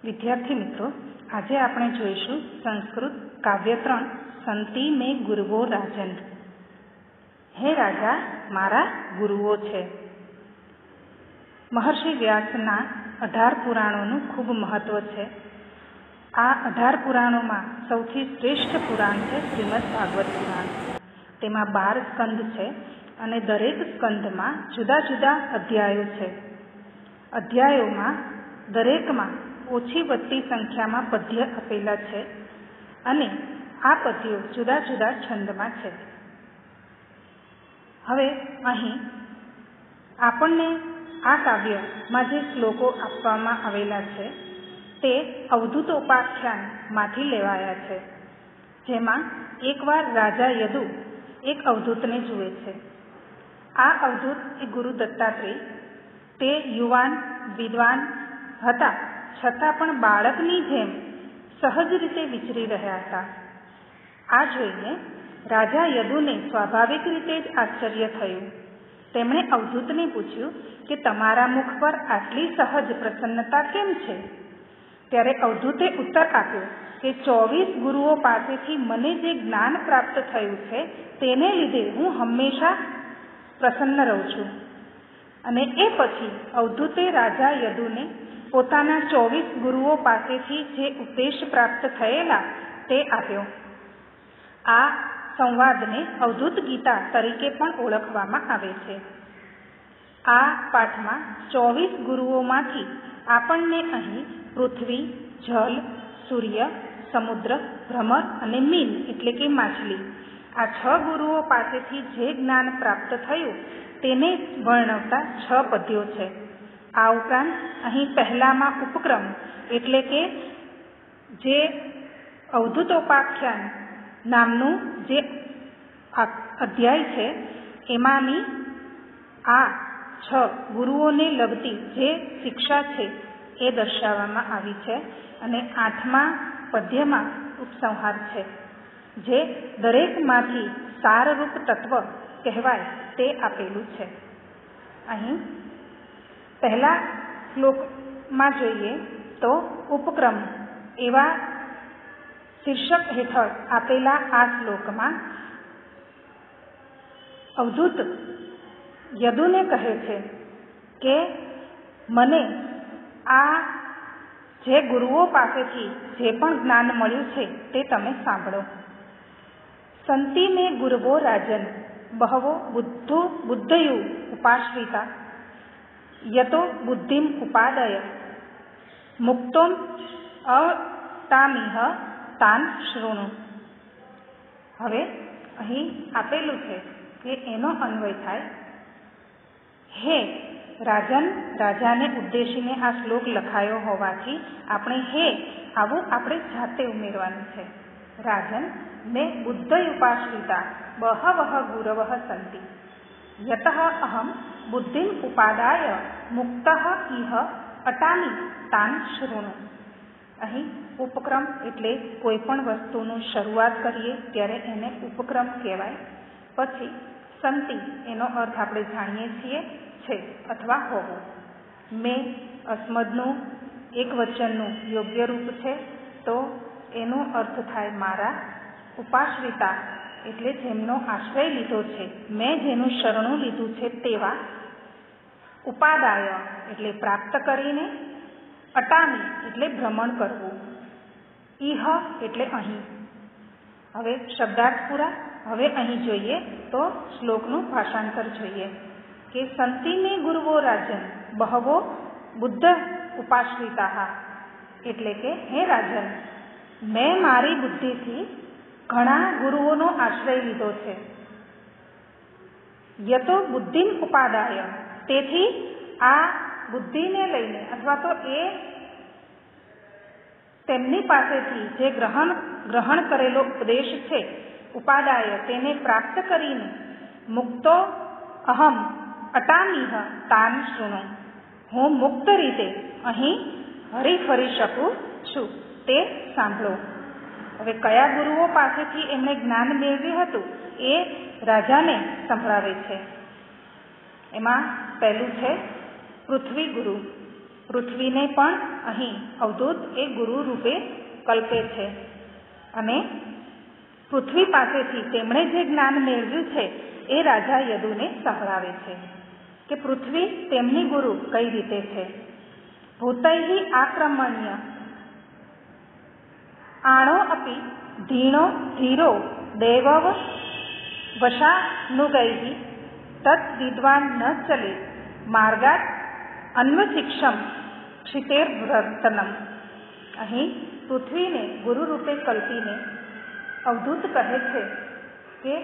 વિદ્યાર્થી મિત્રો, આજે આપણે જોઈશું સંસ્કૃત કાવ્ય 3 સંતિ મેં ગુરુવો રાજન. હે રાજા, મારા ગુરુઓ છે. મહર્ષિ વ્યાસના 18 પુરાણોનું ખૂબ મહત્વ છે. આ 18 પુરાણોમાં સૌથી શ્રેષ્ઠ પુરાણ છે શ્રીમદ ભાગવત પુરાણ. તેમાં 12 સ્કંદ છે અને દરેક સ્કંદમાં જુદા જુદા અધ્યાયો છે. અધ્યાયોમાં દરેકમાં ઓછી વધતી સંખ્યામાં પદ્ય આપેલા છે અને આ પદ્યો જુદા જુદા છંદમાં છે. હવે અહીં આપણને આ કાવ્યમાં જે શ્લોકો આપવામાં આવેલા છે તે અવધૂતોપાખ્યાનમાંથી લેવાયા છે, જેમાં એકવાર રાજા યદુ એક અવધૂતને જુએ છે. આ અવધૂત એ ગુરુ દત્તાત્રેય, તે યુવાન વિદ્વાન હતા, છતાં પણ બાળકની જેમ સહજ રીતે વિચરી રહ્યા હતા. આ જોઈને રાજા યદુને સ્વાભાવિક રીતે જ આશ્ચર્ય થયું. તેમણે અવધૂતને પૂછ્યું કે તમારા મુખ પર આટલી સહજ પ્રસન્નતા કેમ છે? ત્યારે અવધૂતે ઉત્તર આપ્યો કે 24 ગુરુઓ પાસેથી મને જે જ્ઞાન પ્રાપ્ત થયું છે તેને લીધે હું હંમેશા પ્રસન્ન રહું છું. અને એ પછી અવધૂતે રાજા યદુને પોતાના 24 ગુરુઓ પાસેથી જે ઉપદેશ પ્રાપ્ત થયેલા તે આપ્યો. આ સંવાદને અવધૂત ગીતા તરીકે પણ ઓળખવામાં આવે છે. આ પાઠમાં 24 ગુરુઓમાંથી આપણને અહીં પૃથ્વી, જલ, સૂર્ય, સમુદ્ર, ભ્રમર અને મીન એટલે કે માછલી, આ 6 ગુરુઓ પાસેથી જે જ્ઞાન પ્રાપ્ત થયું તેને વર્ણવતા 6 પદ્યો છે. આ ઉપરાંત અહીં પહેલામાં ઉપક્રમ એટલે કે જે અવધૂતોપાખ્યાન નામનું જે અધ્યાય છે એમાંની આ 6 ગુરુઓને લગતી જે શિક્ષા છે એ દર્શાવવામાં આવી છે. અને 8મા પદ્યમાં ઉપસંહાર છે, જે દરેકમાંથી સારરૂપ તત્વ કહેવાય તે આપેલું છે. અહીં પહેલા શ્લોકમાં જોઈએ તો ઉપક્રમ એવા શીર્ષક હેઠળ આપેલા આ શ્લોકમાં અવધૂત યદુને કહે છે કે મને આ જે ગુરુઓ પાસેથી જે પણ જ્ઞાન મળ્યું છે તે તમે સાંભળો. સંતિ મેં ગુરવો રાજન બહવો બુદ્ધયુ ઉપાશ્રિતા યતો બુદ્ધિમ ઉપાદય મુક્તોમ અતામિહ તાન શૃણુ. હવે અહીં આપેલું છે કે એનો અન્વય થાય, હે રાજન, રાજાને ઉદ્દેશીને આ શ્લોક લખાયો હોવાથી આપણે હે આવું આપણે જાતે ઉમેરવાનું છે. રાજન મેં બુદ્ધ ઉપાશ્રિતા બહવઃ ગુરવઃ સંતિ યતઃ અહમ બુદ્ધિમ ઉપાદાય મુક્તઃ ઇહ અટામિ તાન શૃણુ. અહીં ઉપક્રમ એટલે કોઈ પણ વસ્તુનું શરૂઆત કરીએ ત્યારે એને ઉપક્રમ કહેવાય. પછી સંતિ એનો અર્થ આપણે જાણીએ છીએ છે અથવા હોવું. મેં અસ્મદનું એક વચનનું યોગ્ય રૂપ છે તો એનો અર્થ થાય મારા. ઉપાશ્રિતા એટલે જેમનો આશ્રય લીધો છે, મેં જેનું શરણું લીધું છે તેવા. ઉપાદાય એટલે પ્રાપ્ત કરીને. અટામી એટલે ભ્રમણ કરવું. ઇહ એટલે અહીં. હવે શબ્દાર્થ પૂરા. હવે અહીં જોઈએ તો શ્લોકનું ભાષાંતર જોઈએ કે સંતિ મેં ગુરુવો રાજન બહવો બુદ્ધ ઉપાશ્રિતા એટલે કે હે રાજન, મેં મારી બુદ્ધિથી ઘણા ગુરુઓનો આશ્રય લીધો છે. યતો બુદ્ધિમ ઉપાદાય તેથી આ બુદ્ધિને લઈને અથવા તો એ તેમની પાસેથી જે ગ્રહણ કરેલો ઉપદેશ છે ઉપાદાય તેને પ્રાપ્ત કરીને મુક્તો અહમ અટામિહ તાન શૃણુ, હું મુક્ત રીતે અહીં હરીફરી શકું છું તે સાંભળો. હવે કયા ગુરુઓ પાસેથી એમણે જ્ઞાન મેળવ્યું હતું એ રાજાને સંભળાવે છે. એમાં પહેલું છે પૃથ્વી ગુરુ. પૃથ્વીને પણ અહીં અવધૂત એ ગુરુ રૂપે કલ્પે છે અને પૃથ્વી પાસેથી તેમણે જે જ્ઞાન મેળવ્યું છે એ રાજા યદુને સંભળાવે છે કે પૃથ્વી તેમની ગુરુ કઈ રીતે છે. ભૂતૈ આક્રમણ્ય આણો અપી ધીણો ધીરો દેવવ વશાનુગૈ તત્ વિદ્વાન ન ચલે માર્ગાત અન્વશિક્ષમ ક્ષિતેર્વ્રતનમ. અહીં પૃથ્વીને ગુરુ રૂપે કલ્પીને અવધૂત કહે છે કે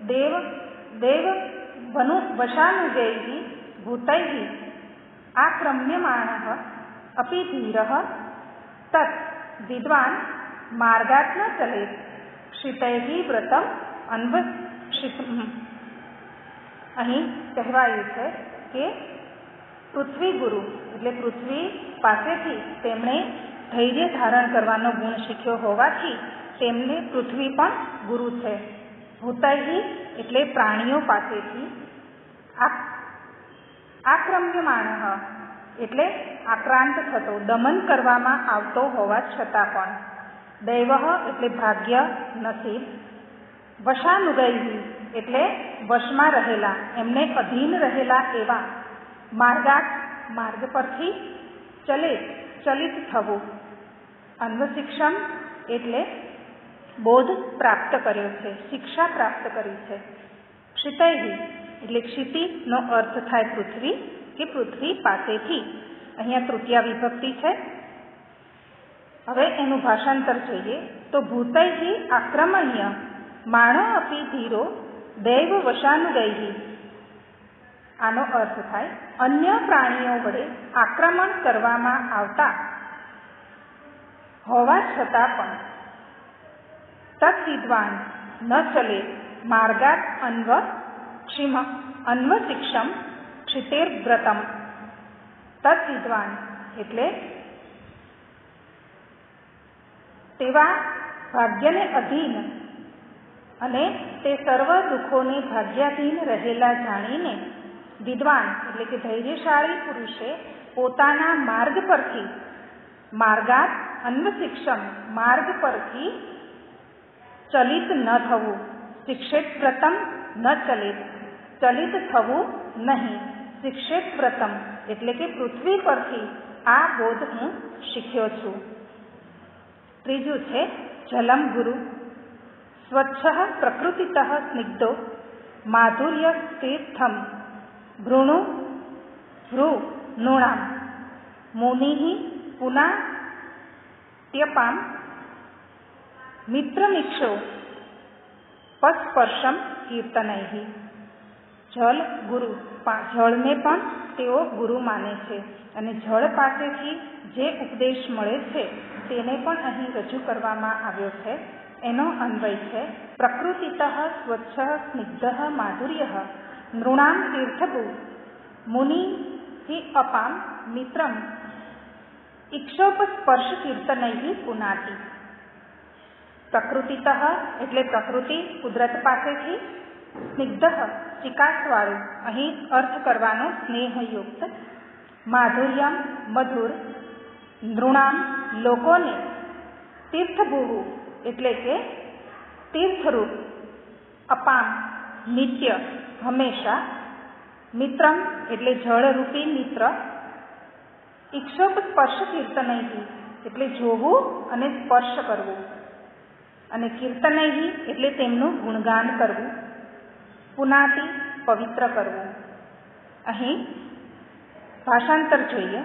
દેવ વશાનુગૈ ભૂતૈ આક્રમ્યમાણઃ અપી ધીરઃ તત્ વિદ્વાન માર્ગાત ન ચલેત ક્ષિતૈ વ્રતમ અન્વશિક્ષમ. અહીં કહેવાયું છે કે પૃથ્વી ગુરુ એટલે પૃથ્વી પાસેથી તેમણે ધૈર્ય ધારણ કરવાનો ગુણ શીખ્યો હોવાથી તેમને પૃથ્વી પણ ગુરુ છે. ભૂતૈ એટલે પ્રાણીઓ પાસેથી, આક્રમ્યમાણ એટલે આક્રાંત થતો, દમન કરવામાં આવતો હોવા છતાં પણ, દૈવ એટલે ભાગ્ય નસીબ, વશાનુગૈ એટલે વશમાં રહેલા, એમને અધીન રહેલા એવા, માર્ગાત માર્ગ પરથી, ચલિત થવું, અન્વશિક્ષમ એટલે બોધ પ્રાપ્ત કર્યો છે, શિક્ષા પ્રાપ્ત કરી છે. ક્ષિતૈ એટલે ક્ષિતિનો અર્થ થાય પૃથ્વી કે પૃથ્વી પાસેથી. અહીંયા તૃતીયા વિભક્તિ છે. હવે એનું ભાષાંતર જોઈએ તો ભૂતૈ આક્રમણ્ય માણો અપી ધીરો દૈવ વશાનુગૈ. આનો અર્થ થાય અન્ય પ્રાણીઓ વડે આક્રમણ કરવામાં આવતા હોવા છતાં પણ તત્વિદ્વાન ન ચલે માર્ગાત અન્વશિક્ષમ ક્ષિતેર્વ્રતમ. તત્વિદ્વાન એટલે તેવા ભાગ્યને અધીન અને તે સર્વ દુઃખોને ભાગ્યાધીન રહેલા જાણીને વિદ્વાન એટલે કે ધૈર્યશાળી પુરુષે પોતાના માર્ગ પરથી, માર્ગાત અન્વશિક્ષમ માર્ગ પરથી ચલિત ન થવું, શિક્ષિત વ્રતમ ન ચલિત ચલિત થવું નહીં, શિક્ષિત વ્રતમ એટલે કે પૃથ્વી પરથી આ બોધ હું શીખ્યો છું. ત્રીજું છે જલમ ગુરુ. સ્વચ્છ પ્રકૃતિત સ્નિગ્ધો માધુર્ય તીર્થમ ભ્રૂ નૃણામ મુનિ પુનાત્યપામ મિત્રમિક્ષો પસ્પર્શમ કીર્તનૈ. જલ ગુરુ, જળને પણ તેઓ ગુરુ માને છે અને જળ પાસેથી જે ઉપદેશ મળે છે તેને પણ અહીં રજૂ કરવામાં આવ્યો છે. એનો અન્વય છે પ્રકૃતિત સ્વચ્છ સ્નિગ્ધ માધુર્ય નૃણામ તીર્થભૂ મુનિ અપામ મિત્રમ ઇક્ષોપસ્પર્શ કીર્તનૈ પુનાતિ. પ્રકૃતિત એટલે પ્રકૃતિ કુદરત પાસેથી, સ્નિગ્ધ ચિકાસવાળું અહીં અર્થ કરવાનો સ્નેહયુક્ત, માધુર્યમ મધુર, નૃણામ લોકોને, તીર્થભૂ એટલે કે તીર્થરૂપ, અપામ નિત્ય હંમેશા, મિત્રમ એટલે જળરૂપી મિત્ર, ઇક્ષોપસ્પર્શ કીર્તનૈ એટલે જોવું અને સ્પર્શ કરવું, અને કીર્તનૈ એટલે તેમનું ગુણગાન કરવું, પુનાતિ પવિત્ર કરવું. અહીં ભાષાંતર જોઈએ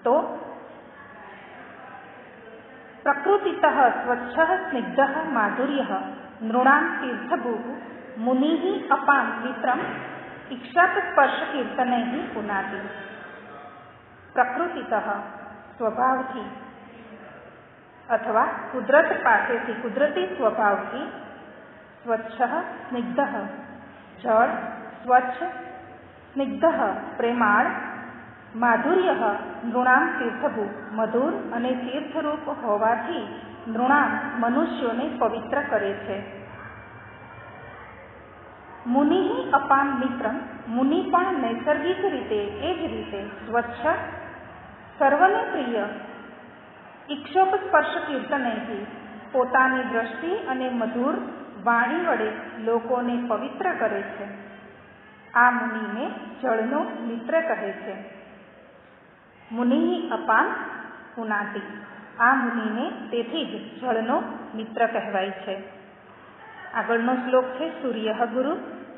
તો પ્રકૃતિત સ્વચ્છ સ્નિગ્ધ માધુર્ય નૃણામ તીર્થભૂ મુનિ અપામ મિત્રમ ઇક્ષાપસ્પર્શ કીર્તનૈ પુનાતિ. પ્રકૃતિત સ્વભાવથી અથવા કુદરત પાસેથી, કુદરતી સ્વભાવથી, સ્વચ્છ સ્નિગ્ધ જળ, સ્વચ્છ સ્નિગ્ધ પ્રેમાળ, માધુર્ય નૃણામ તીર્થભૂ મધુર અને તીર્થરૂપ હોવાથી નૃણામ મનુષ્યોને પવિત્ર કરે છે. મુનિ અપામ મિત્રમ મુનિ પણ નૈસર્ગિક રીતે એ જ રીતે સ્વચ્છ સર્વને પ્રિય ઈક્ષોપસ્પર્શ કીર્તનૈથી પોતાની દ્રષ્ટિ અને મધુર વાણી વડે લોકોને પવિત્ર કરે છે. આ મુનિને જળનો મિત્ર કહે છે. મુનિ અપાન પુનાતિ, આ મુનિને તેથી જ જળનો મિત્ર કહેવાય છે. આગળનો શ્લોક છે સૂર્ય ગુરુ.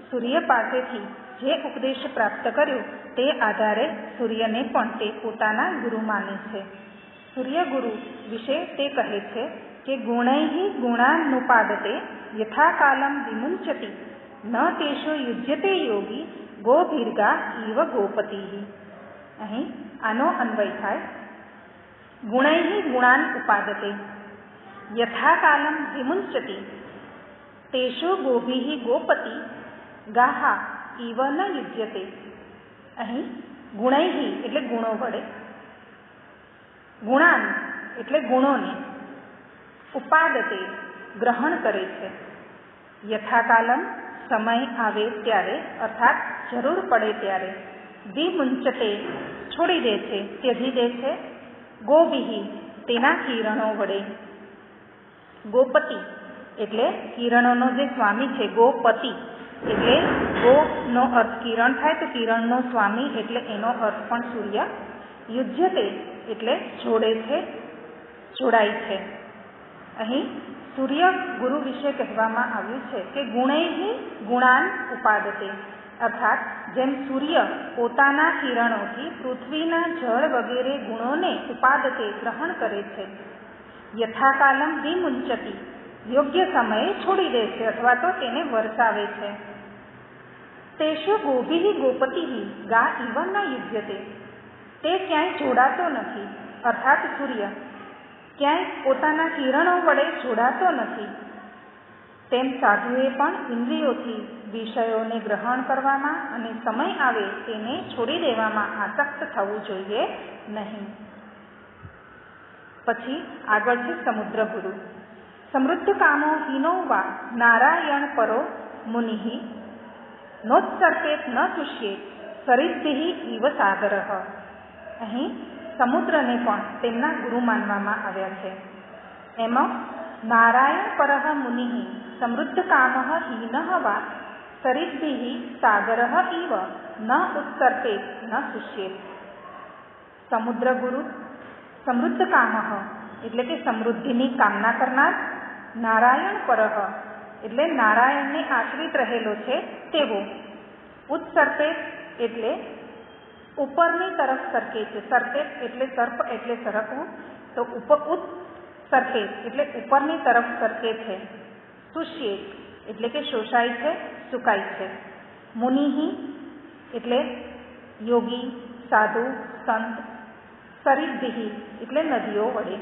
સૂર્ય પાસેથી જે ઉપદેશ પ્રાપ્ત કર્યો તે આધારે સૂર્યને પણ તે પોતાના ગુરુ માને છે. સૂર્ય ગુરુ વિશે તે કહે છે કે ગુણૈઃ ગુણાનુપાદતે યથાકાલમ વિમુંચતિ ન તેષો યુજ્યતે યોગી ગોભીર્ગા ઇવ ગોપતિઃ. અહીં આનો અન્વય થાય. ગુણૈઃ ગુણાન ઉપાદતે યથાકાલમ વિમુંચતિ તેષો ગોભીઃ ગોપતિ ગાહા ઇવ ન યુજ્યતે. અહીં ગુણૈઃ એટલે ગુણો વડે, ગુણાન એટલે ગુણોને, ઉપાદતે ગ્રહણ કરે છે. યથાકાલમ સમય આવે ત્યારે અર્થાત જરૂર પડે ત્યારે, વિમુંચતે છોડી દે છે, ત્યજી દે છે, ગોભીઃ તેના કિરણો વડે. ગોપતિ એટલે કિરણોનો જે સ્વામી છે, ગોપતિ એટલે ગોનો અર્થ કિરણ થાય તો કિરણનો સ્વામી એટલે એનો અર્થ પણ સૂર્ય. યુજ્યતે એટલે જોડે છે, જોડાય છે. અહીં સૂર્ય ગુરુ વિશે કહેવામાં આવ્યું છે કે ગુણૈઃ ગુણાન ઉપાદતે, અર્થાત જેમ સૂર્ય પોતાના કિરણોથી પૃથ્વીના જળ વગેરે ગુણોને ઉપાદતે ગ્રહણ કરે છે, યથાકાલમ વિમુંચતિ યોગ્ય સમયે છોડી દે છે અથવા તો તેને વરસાવે છે. તેષુ ગોભીઃ ગોપતિઃ ગા ઇવ ન યુજ્યતે, તે ક્યાંય જોડાતો નથી, અર્થાત સૂર્ય ક્યાંય પોતાના કિરણો વડે જોડાતો નથી. તેમ સાધુએ પણ ઇન્દ્રિયોથી વિષયોને ગ્રહણ કરવામાં અને સમય આવે તેને છોડી દેવામાં આસક્ત થવું જોઈએ નહીં. પછી આગળ છે સમુદ્ર ગુરુ. સમૃદ્ધ કામો હીનો વા નારાયણ પરો મુનિઃ નોત્સર્પેત ન તુષ્યેત સરિદ્ધિઃ ઇવ સાગરઃ. અહીં સમુદ્રને પણ તેમના ગુરુ માનવામાં આવ્યા છે. એમાં નારાયણ પરઃ મુનિઃ સમૃદ્ધ કામઃ હીનઃ વા સરિદ્ધિઃ સાગરઃ ઇવ ન ઉત્સર્પેત ન શુષ્યેત. સમુદ્ર ગુરુ સમૃદ્ધ કામઃ એટલે કે સમૃદ્ધિની કામના કરનાર, નારાયણ પરઃ એટલે નારાયણને આશ્રિત રહેલો છે તેવો, ઉત્સર્પેત એટલે ઉપરની તરફ સરકે છે. સર્પેત એટલે સર્પ એટલે સરકવું, તો ઉત્સર્પેત એટલે ઉપરની તરફ સરકે છે. શુષ્યેત એટલે કે શોષાય છે, સુકાય છે. મુનિઃ એટલે યોગી, સાધુ, સંત. સરિદ્ધિઃ એટલે નદીઓ વડે.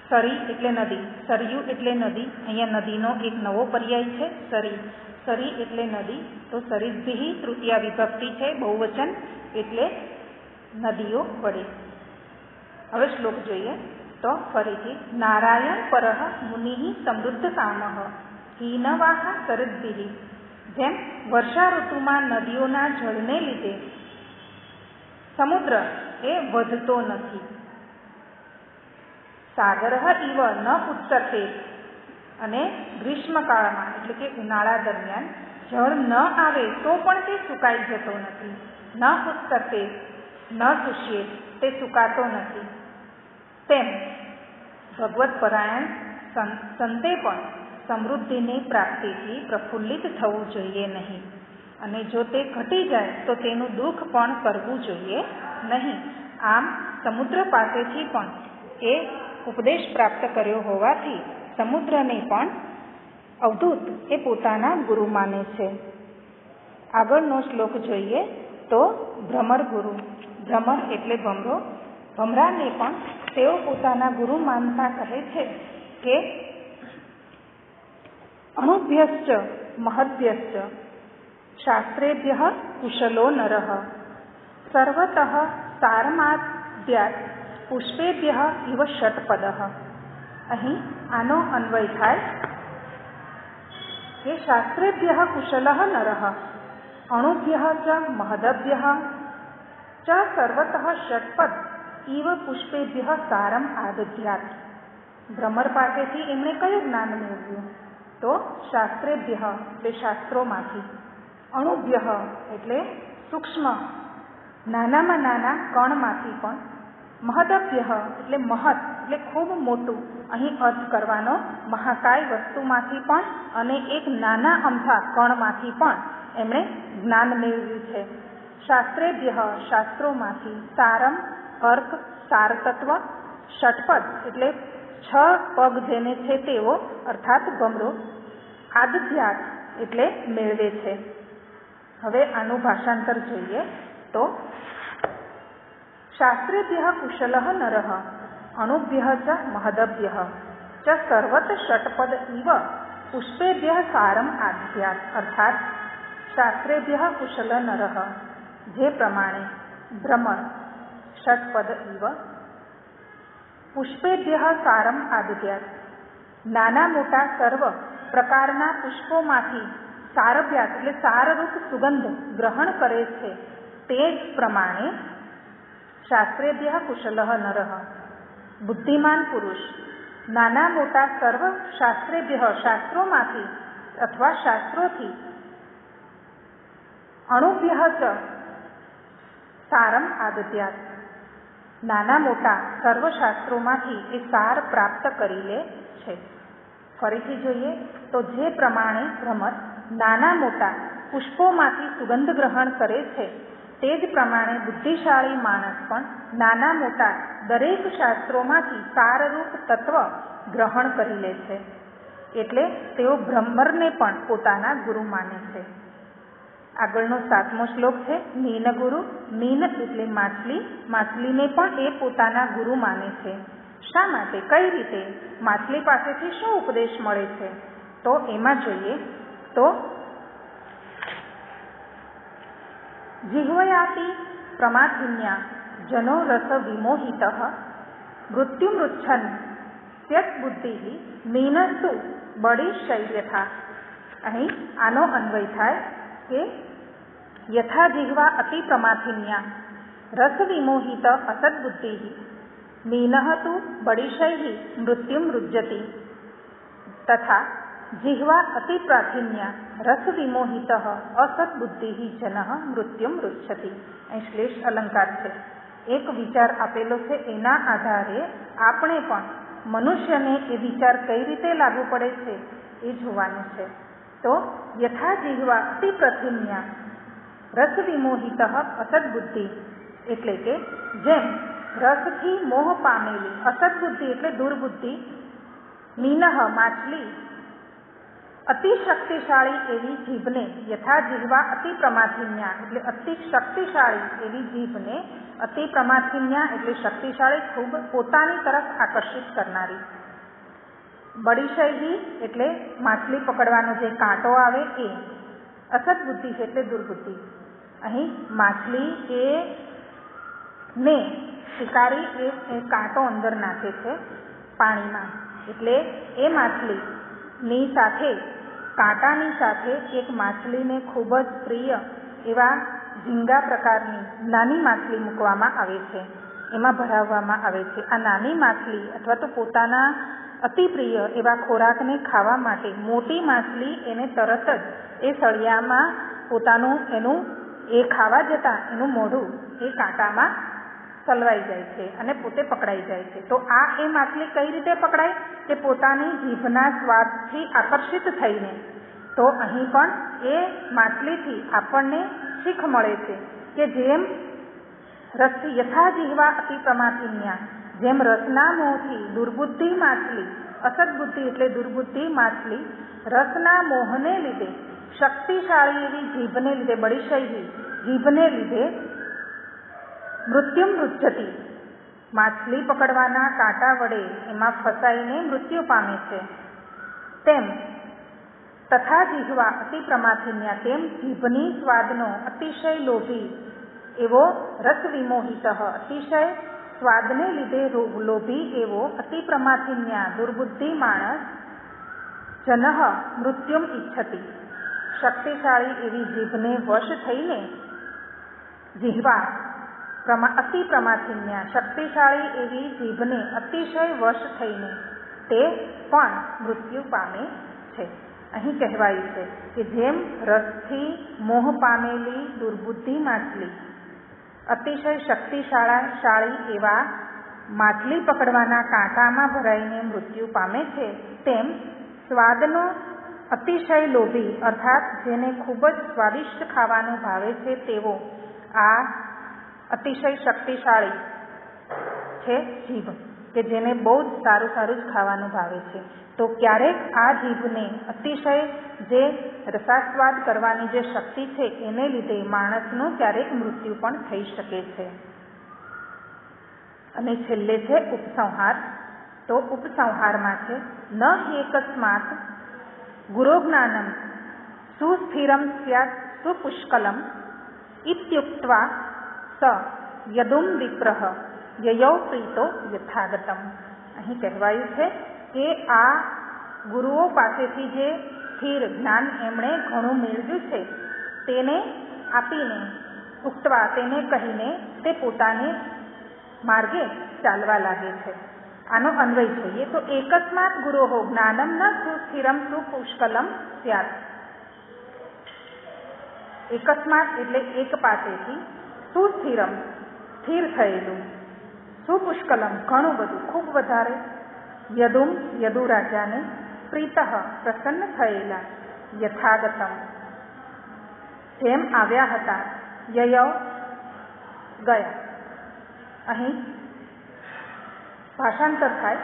સરી એટલે નદી, સરયુ એટલે નદી. અહીંયા નદીનો એક નવો પર્યાય છે સરી. સરી એટલે નદી, તો સરિદ્ધિઃ તૃતીયા વિભક્તિ છે, બહુવચન એટલે નદીઓ વડે. હવે શ્લોક જોઈએ તો ફરીથી નારાયણ પરઃ મુનિઃ સમૃદ્ધ કામઃ હીનવાહ સરિદ્ધિઃ. જેમ વર્ષા ઋતુમાં નદીઓના જળને લીધે સમુદ્ર એ વધતો નથી, સાગરઃ ઇવ ન ઉત્સર્પેત, અને ગ્રીષ્મકાળમાં એટલે કે ઉનાળા દરમિયાન જળ ન આવે તો પણ તે સુકાઈ જતો નથી. ન ઉત્સર્પેત ન શુષ્યેત, તે સુકાતો નથી. તેમ ભગવત પરાયણ સંતે પણ સમૃદ્ધિની પ્રાપ્તિથી પ્રફુલ્લિત થવું જોઈએ નહીં, અને જો તે ઘટી જાય તો તેનું દુઃખ પણ કરવું જોઈએ નહીં. આમ સમુદ્ર પાસેથી પણ એ ઉપદેશ પ્રાપ્ત કર્યો હોવાથી સમુદ્રને પણ અવધૂત એ પોતાના ગુરુ માને છે. આગળનો શ્લોક જોઈએ તો ભ્રમર ગુરુ. ભ્રમર એટલે ભમરો. ભમરાને પણ તેઓ પોતાના ગુરુ માનતા કહે છે કે અણુભ્યશ્ચ મહદ્ભ્યશ્ચ શાસ્ત્રેભ્યઃ કુશલો નરઃ સર્વતઃ સારમાદ્યાત પુષ્પેભ્યઃ ઇવ ષટ્પદઃ. અહીં આનો અન્વય થાય કે શાસ્ત્રેભ્યઃ કુશલઃ નરઃ અણુભ્યઃ ચ મહદભ્યઃ ચ સર્વતઃ ષટ્પદ ઇવ પુષ્પેભ્ય સારમ આદધ્યાત. ભ્રમર પાસેથી એમણે કયું જ્ઞાન મેળવ્યું? તો શાસ્ત્રેભ્ય એટલે શાસ્ત્રોમાંથી, અણુભ્ય એટલે સૂક્ષ્મ નાનામાં નાના કણમાંથી પણ, મહદભ્ય એટલે મહત એટલે ખૂબ મોટું, અહીં અર્થ કરવાનો મહાકાય વસ્તુમાંથી પણ અને એક નાના અમથા કણમાંથી પણ એમણે જ્ઞાન મેળવ્યું છે. શાસ્ત્રેભ્ય શાસ્ત્રોમાંથી, સારમ અર્ક સાર તત્વ, ષટપદ એટલે 6 પગ જેને છે તેઓ અર્થાત ભમરો, આદધ્યાત એટલે મેળવે છે. હવે આનું ભાષાંતર જોઈએ તો શાસ્ત્રેભ્ય કુશલ નરઃ અણુભ્ય ચ મહદભ્ય ચ સર્વત ષટપદ ઇવ પુષ્પેભ્ય સારમ આદધ્યાત. અર્થાત શાસ્ત્રેભ્ય કુશલ નરઃ જે પ્રમાણે ભ્રમર ષટપદ ઇવ પુષ્પેભ્ય સારમ આદધ્યાત નાના મોટા સર્વ પ્રકારના પુષ્પોમાંથી સારભ્યાત એટલે સારરૂપ સુગંધ ગ્રહણ કરે છે, તે જ પ્રમાણે શાસ્ત્રેભ્ય કુશલ નરઃ બુદ્ધિમાન પુરુષ નાના મોટા સર્વ શાસ્ત્રેભ્ય શાસ્ત્રોમાંથી અથવા શાસ્ત્રોથી, અણુભ્ય ચ સારમ આદધ્યાત નાના મોટા સર્વશાસ્ત્રોમાંથી એ સાર પ્રાપ્ત કરી લે છે. ફરીથી જોઈએ તો જે પ્રમાણે ભ્રમર નાના મોટા પુષ્પોમાંથી સુગંધ ગ્રહણ કરે છે, તે જ પ્રમાણે બુદ્ધિશાળી માણસ પણ નાના મોટા દરેક શાસ્ત્રોમાંથી સારરૂપ તત્વ ગ્રહણ કરી લે છે. એટલે તેઓ ભ્રમરને પણ પોતાના ગુરુ માને છે. આગળનો 7મો શ્લોક છે મીન ગુરુ. મીન એટલે માછલી, માછલીને પણ એ પોતાના ગુરુ માને છે. શા માટે, કઈ રીતે, માછલી પાસેથી શું ઉપદેશ મળે છે? તો એમાં જોઈએ તો જિહ્વયાતિ પ્રમાથિન્યા જનો રસ વિમોહિત મૃત્યુમૃચ્છન ત્યત બુદ્ધિ મીનસ્તુ બળી શૈર્યથા. અહીં આનો અન્વય થાય કે યથા જિહ્વા અતિ પ્રમાથિન્યા રસ વિમોહિત અસદબુદ્ધિ મીન તુ બળિશૈ મૃત્યુમ રુજ્યતિ તથા જિહ્વા અતિ પ્રાથિન્યા રસ વિમોહિત અસદબુદ્ધિ જન મૃત્યુમ રુચ્છતિ. અહીં શ્લેષ અલંકાર છે. એક વિચાર આપેલો છે, એના આધારે આપણે પણ મનુષ્યને એ વિચાર કઈ રીતે લાગુ પડે છે એ જોવાનું છે. તો યથા જિહ્વા અતિ પ્રથિન્યા રસ વિમોહિત અસદબુદ્ધિ એટલે કે જેમ રસથી મોહ પામેલી અસદબુદ્ધિ એટલે દુર્બુદ્ધિ, મીનઃ માછલી, અતિ શક્તિશાળી એવી જીભને યથા જિહ્વા અતિ પ્રમાથિન્યા એટલે અતિ શક્તિશાળી એવી જીભને, અતિ પ્રમાથિન્યા એટલે શક્તિશાળી, ખૂબ પોતાની તરફ આકર્ષિત કરનારી, બળિશૈ એટલે માછલી પકડવાનો જે કાંટો આવે એ, અસદબુદ્ધિ એટલે દુર્બુદ્ધિ. અહીં માછલી એ ને શિકારી એ કાંટો અંદર નાખે છે પાણીમાં, એટલે એ માછલીની સાથે કાંટાની સાથે એક માછલીને ખૂબ જ પ્રિય એવા ઝીંગા પ્રકારની નાની માછલી મૂકવામાં આવે છે, એમાં ભરાવવામાં આવે છે. આ નાની માછલી અથવા તો પોતાના અતિ પ્રિય એવા ખોરાકને ખાવા માટે મોટી માછલી એને તરત જ એ સળિયામાં પોતાનું એનું એ ખાવા જતાં એનું મોઢું એ કાંટામાં સલવાઈ જાય છે અને પોતે પકડાઈ જાય છે. તો આ એ માછલી કઈ રીતે પકડાય કે પોતાની જીભના સ્વાદથી આકર્ષિત થઈને. તો અહીં પણ એ માછલીથી આપણને શીખ મળે છે કે જેમ રસ યથા જિહ્વા અતિ પ્રમાથિન્યા, જેમ રસના મોહથી દુર્બુદ્ધિ માછલી, અસદબુદ્ધિ એટલે દુર્બુદ્ધિ માછલી, રસના મોહને લીધે શક્તિશાળી એવી જીભને લીધે, બળિશૈ જીભને લીધે મૃત્યુમ રુજ્યતિ માછલી પકડવાના કાંટા વડે એમાં ફસાઈને મૃત્યુ પામે છે, તેમ તથા જિહ્વા અતિ પ્રમાથિન્યા તેમ જીભની સ્વાદનો અતિશય લોભી એવો રસ વિમોહિત અતિશય સ્વાદને લીધે લોભી એવો અતિ પ્રમાથિન્યા દુર્બુદ્ધિ માણસ જન મૃત્યુમ ઈચ્છતિ શક્તિશાળી એવી જીભને વશ થઈને જિહ્વા અતિ પ્રમાથિન્યા શક્તિશાળી એવી જીભને અતિશય વશ થઈને તે પણ મૃત્યુ પામે છે. અહીં કહેવાયું છે કે જેમ રસથી મોહ પામેલી દુર્બુદ્ધિ માછલી અતિશય શક્તિશાળી એવા માછલી પકડવાના કાંટામાં ભરાઈને મૃત્યુ પામે છે, તેમ સ્વાદનો અતિશય લોભી અર્થાત જેને ખૂબ જ સ્વાદિષ્ટ ખાવાનું ભાવે છે તેવો આ અતિશય શક્તિશાળી છે જીભ, કે જેને બહુ જ સારું સારું જ ખાવાનું ભાવે છે. તો ક્યારેક આ જીભને અતિશય જે રસાસ્વાદ કરવાની જે શક્તિ છે એને લીધે માણસનું ક્યારેક મૃત્યુ પણ થઈ શકે છે. અને છેલ્લે છે ઉપસંહાર. તો ઉપસંહારમાં છે ન હેકસ્માત ગુરોજ્ઞાનમ સુસ્થિરમ સ્યાત સુપુષ્કલમ ઇત્યુક્ત્વા સ યદુમ વિપ્રહ યયૌ પ્રીતો યથાગતમ. અહીં કહેવાયું છે કે આ ગુરુઓ પાસેથી જે સ્થિર જ્ઞાન એમણે ઘણું મેળવ્યું છે તેને આપીને ઉક્તવા તેને કહીને તે પોતાને માર્ગે ચાલવા લાગે છે. આનો અન્વય જોઈએ તો એકસ્માત ગુરોહો જ્ઞાનમ ન સુસ્થિરમ સુપુષ્કલમ સ્યાત. એકસ્માત એટલે એક પાસેથી, સુસ્થિરમ સ્થિર થયેલું, સુપુષ્કલમ ઘણું બધું ખૂબ વધારે, યદુ રાજાને, પ્રીતઃ પ્રસન્ન થયેલા, યથાગતમ જેમ આવ્યા હતા, યયૌ ગયા. અહીં ભાષાંતર થાય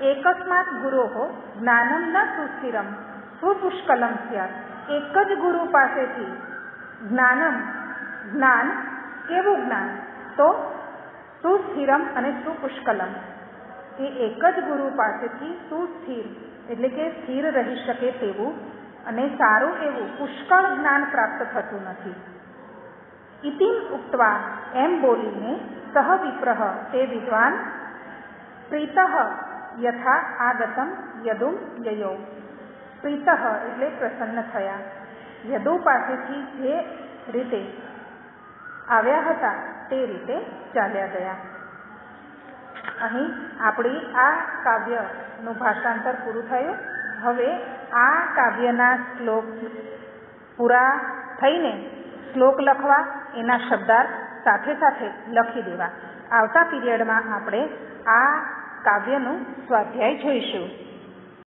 એકસ્માત ગુરોહો જ્ઞાનમ ન સુસ્થિરમ સુપુષ્કલમ સ્યાત. એક જ ગુરુ પાસેથી જ્ઞાન કેવું જ્ઞાન? તો સુસ્થિરમ અને સુપુષ્કલમ એ એક જ ગુરુ પાસેથી સુસ્થિર એટલે કે સ્થિર રહી શકે તેવું અને સારું એવું પુષ્કળ જ્ઞાન પ્રાપ્ત થતું નથી. ઇતિમ ઉક્ત્વા એમ બોલીને સહ વિપ્રહ તે વિદ્વાન પ્રીતઃ યથા આગતમ યદુમ યયૌ. પ્રીતઃ એટલે પ્રસન્ન થયા, યદુ પાસેથી જે રીતે આવ્યા હતા તે રીતે ચાલ્યા ગયા. અહીં આપણી આ કાવ્યનું ભાષાંતર પૂરું થયું. હવે આ કાવ્યના શ્લોક પૂરા થઈને શ્લોક લખવા, એના શબ્દાર્થ સાથે સાથે લખી દેવા. આવતા પીરિયડમાં આપણે આ કાવ્યનું સ્વાધ્યાય જોઈશું.